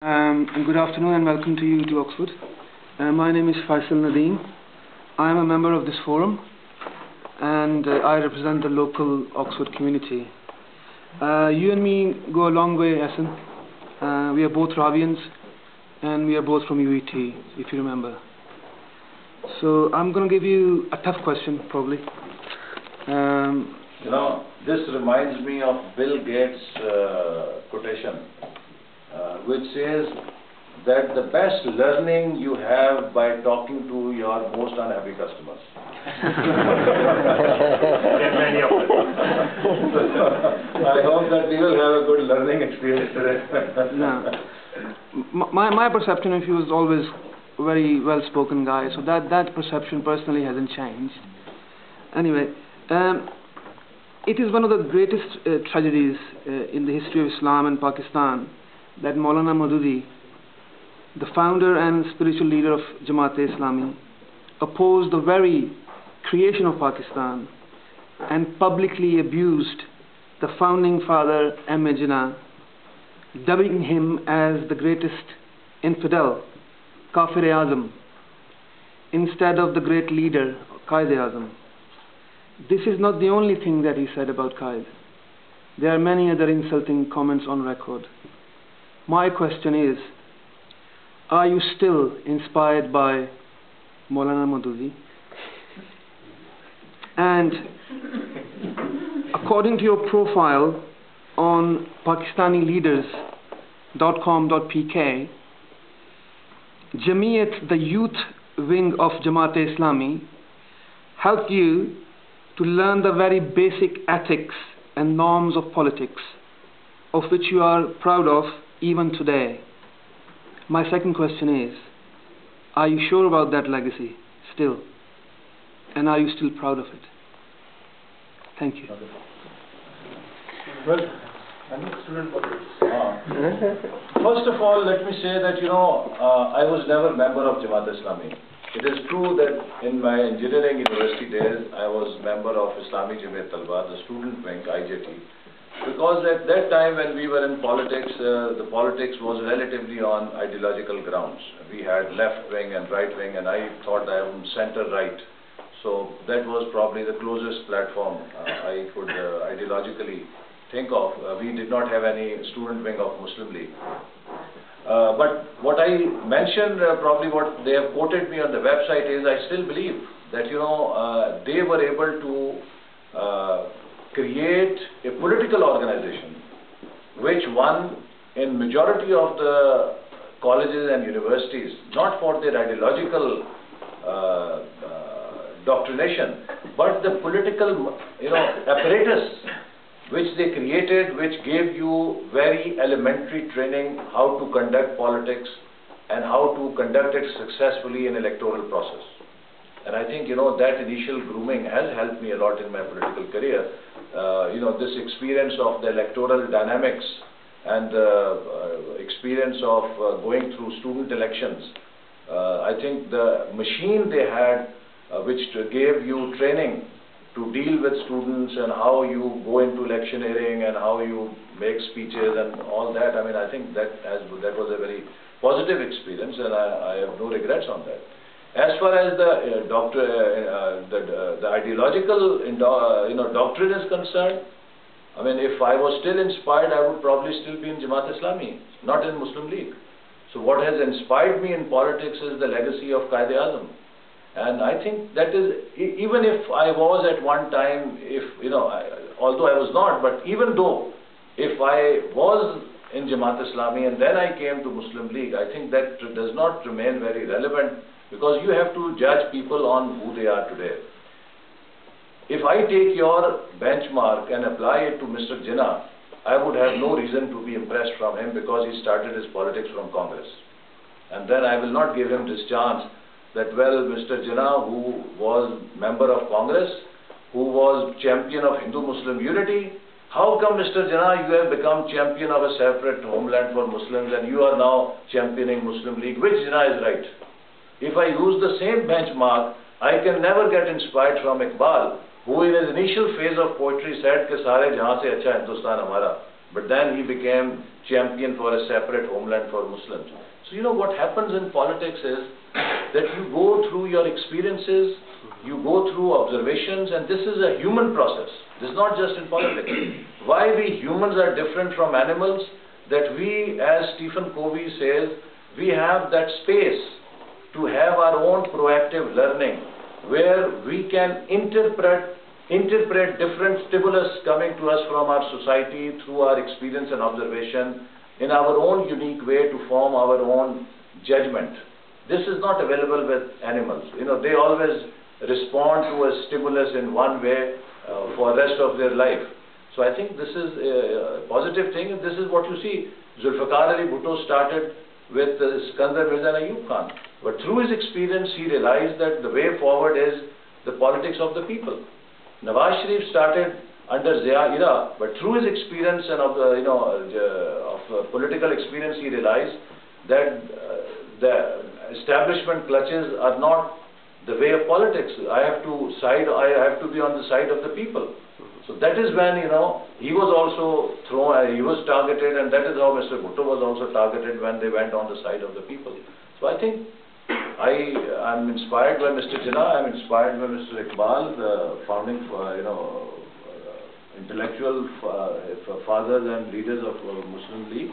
And good afternoon and welcome to you to Oxford. My name is Faisal Nadeem. I am a member of this forum and I represent the local Oxford community. You and me go a long way, Ahsan. We are both Ravians and we are both from UET, if you remember. So I'm going to give you a tough question, probably. This reminds me of Bill Gates' quotation, which says that the best learning you have by talking to your most unhappy customers. There are many of them. I hope that we will have a good learning experience today. My perception of you was always a very well-spoken guy, so that perception personally hasn't changed. Anyway, it is one of the greatest tragedies in the history of Islam and Pakistan that Maulana Maududi, the founder and spiritual leader of Jamaat-e-Islami, opposed the very creation of Pakistan and publicly abused the founding father M.A. Jinnah, dubbing him as the greatest infidel, Kafir-e-Azam, instead of the great leader, Qaid-e-Azam. This is not the only thing that he said about Qaid. There are many other insulting comments on record. My question is, are you still inspired by Maulana Maududi? And according to your profile on PakistaniLeaders.com.pk, Jamiyat, the youth wing of Jamaat-e-Islami, helped you to learn the very basic ethics and norms of politics, of which you are proud of even today. My second question is, are you sure about that legacy still? And are you still proud of it? Thank you. Well, I'm a student of this. First of all, let me say that, I was never a member of Jamaat-e-Islami. It is true that in my engineering university days, I was member of Islami Jamiyat Talba, the student wing, IJT. Because at that time when we were in politics, the politics was relatively on ideological grounds. We had left wing and right wing, and I thought I am center right. So that was probably the closest platform I could ideologically think of. We did not have any student wing of Muslim League. But what I mentioned, probably what they have quoted me on the website is, I still believe that, they were able to create a political organization which won in majority of the colleges and universities, not for their ideological doctrination, but the political apparatus which they created, which gave you very elementary training how to conduct politics and how to conduct it successfully in electoral process. And I think, that initial grooming has helped me a lot in my political career. This experience of the electoral dynamics and the experience of going through student elections. I think the machine they had, which gave you training to deal with students and how you go into electioneering and how you make speeches and all that. I mean, I think that was a very positive experience, and I have no regrets on that. As far as the ideological doctrine is concerned, I mean, if I was still inspired, I would probably still be in Jamaat-e-Islami, not in Muslim League. So what has inspired me in politics is the legacy of Qaid-e-Azam. And I think that is, even if I was at one time, although I was not, but even though, if I was in Jamaat-e-Islami and then I came to Muslim League, I think that does not remain very relevant, because you have to judge people on who they are today. If I take your benchmark and apply it to Mr. Jinnah, I would have no reason to be impressed from him, because he started his politics from Congress. And then I will not give him this chance that, well, Mr. Jinnah, who was member of Congress, who was champion of Hindu-Muslim unity, how come, Mr. Jinnah, you have become champion of a separate homeland for Muslims and you are now championing Muslim League? Which Jinnah is right? If I use the same benchmark, I can never get inspired from Iqbal, who in his initial phase of poetry said कि सारे जहां से अच्छा हिंदुस्तान हमारा. but then he became champion for a separate homeland for Muslims. So you know what happens in politics is that you go through your experiences, you go through observations, and this is a human process. This is not just in politics. Why we humans are different from animals, that we, as Stephen Covey says, we have that space to have our own proactive learning, where we can interpret different stimulus coming to us from our society through our experience and observation in our own unique way to form our own judgment. This is not available with animals. You know, they always respond to a stimulus in one way for the rest of their life. So I think this is a positive thing, and this is what you see. Zulfikar Ali Bhutto started with Sikandar Mirza and Ayub Khan. But through his experience, he realized that the way forward is the politics of the people. Nawaz Sharif started under Zia era, but through his experience and of political experience, he realized that the establishment clutches are not the way of politics. I have to be on the side of the people. So that is when, you know, he was also he was targeted, and that is how Mr. Bhutto was also targeted when they went on the side of the people. So I think I am inspired by Mr. Jinnah, I am inspired by Mr. Iqbal, the founding, intellectual fathers and leaders of Muslim League.